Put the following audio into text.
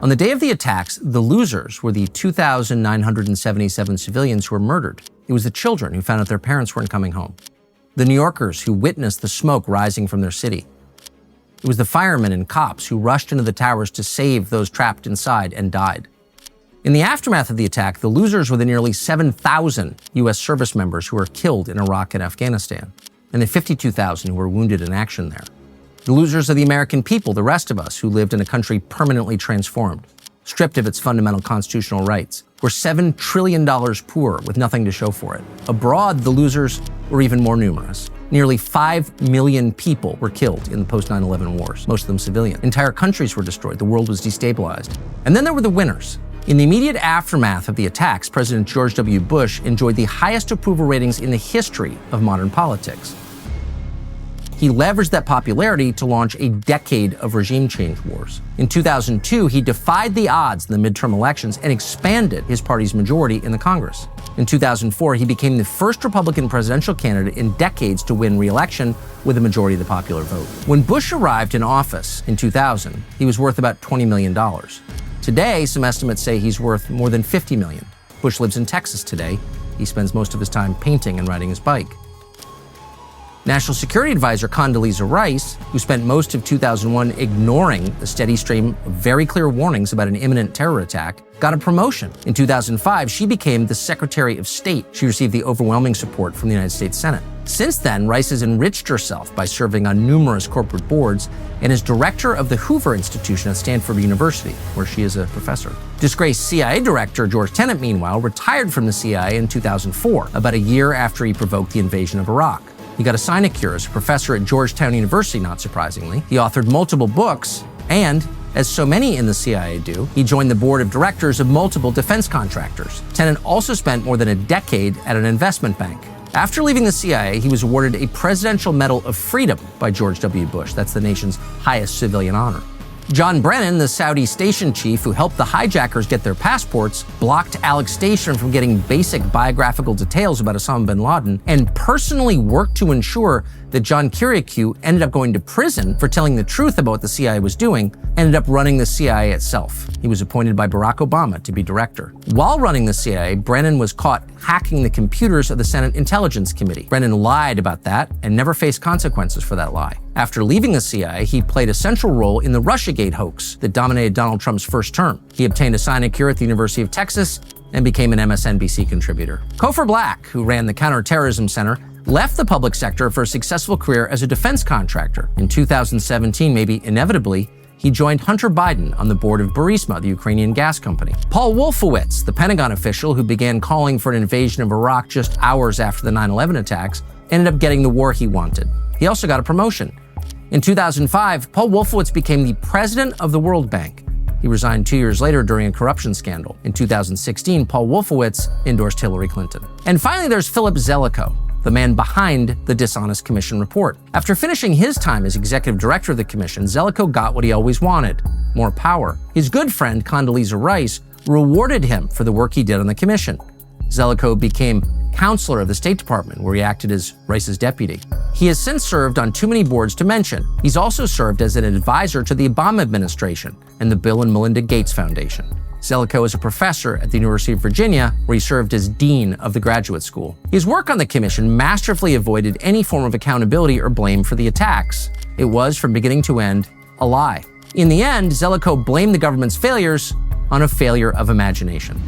On the day of the attacks, the losers were the 2,977 civilians who were murdered. It was the children who found out their parents weren't coming home. The New Yorkers who witnessed the smoke rising from their city. It was the firemen and cops who rushed into the towers to save those trapped inside and died. In the aftermath of the attack, the losers were the nearly 7,000 U.S. service members who were killed in Iraq and Afghanistan, and the 52,000 who were wounded in action there. The losers are the American people, the rest of us, who lived in a country permanently transformed, stripped of its fundamental constitutional rights. We're $7 trillion poor with nothing to show for it. Abroad, the losers were even more numerous. Nearly 5 million people were killed in the post-9/11 wars, most of them civilian. Entire countries were destroyed. The world was destabilized. And then there were the winners. In the immediate aftermath of the attacks, President George W. Bush enjoyed the highest approval ratings in the history of modern politics. He leveraged that popularity to launch a decade of regime change wars. In 2002, he defied the odds in the midterm elections and expanded his party's majority in the Congress. In 2004, he became the first Republican presidential candidate in decades to win re-election with a majority of the popular vote. When Bush arrived in office in 2000, he was worth about $20 million. Today, some estimates say he's worth more than $50 million. Bush lives in Texas today. He spends most of his time painting and riding his bike. National Security Advisor Condoleezza Rice, who spent most of 2001 ignoring the steady stream of very clear warnings about an imminent terror attack, got a promotion. In 2005, she became the Secretary of State. She received the overwhelming support from the United States Senate. Since then, Rice has enriched herself by serving on numerous corporate boards and is director of the Hoover Institution at Stanford University, where she is a professor. Disgraced CIA Director George Tenet, meanwhile, retired from the CIA in 2004, about a year after he provoked the invasion of Iraq. He got a sinecure as a professor at Georgetown University, not surprisingly. He authored multiple books, and, as so many in the CIA do, he joined the board of directors of multiple defense contractors. Tenet also spent more than a decade at an investment bank. After leaving the CIA, he was awarded a Presidential Medal of Freedom by George W. Bush. That's the nation's highest civilian honor. John Brennan, the Saudi station chief who helped the hijackers get their passports, blocked Alex Station from getting basic biographical details about Osama bin Laden, and personally worked to ensure that John Kiriakou ended up going to prison for telling the truth about what the CIA was doing, ended up running the CIA itself. He was appointed by Barack Obama to be director. While running the CIA, Brennan was caught hacking the computers of the Senate Intelligence Committee. Brennan lied about that and never faced consequences for that lie. After leaving the CIA, he played a central role in the Russiagate hoax that dominated Donald Trump's first term. He obtained a sinecure at the University of Texas and became an MSNBC contributor. Cofer Black, who ran the Counterterrorism Center, left the public sector for a successful career as a defense contractor. In 2017, maybe inevitably, he joined Hunter Biden on the board of Burisma, the Ukrainian gas company. Paul Wolfowitz, the Pentagon official who began calling for an invasion of Iraq just hours after the 9/11 attacks, ended up getting the war he wanted. He also got a promotion. In 2005, Paul Wolfowitz became the president of the World Bank. He resigned 2 years later during a corruption scandal. In 2016, Paul Wolfowitz endorsed Hillary Clinton. And finally, there's Philip Zelikow, the man behind the Dishonest Commission report. After finishing his time as executive director of the commission, Zelikow got what he always wanted: more power. His good friend, Condoleezza Rice, rewarded him for the work he did on the commission. Zelikow became counselor of the State Department, where he acted as Rice's deputy. He has since served on too many boards to mention. He's also served as an advisor to the Obama administration and the Bill and Melinda Gates Foundation. Zelikow is a professor at the University of Virginia, where he served as dean of the graduate school. His work on the commission masterfully avoided any form of accountability or blame for the attacks. It was, from beginning to end, a lie. In the end, Zelikow blamed the government's failures on a failure of imagination.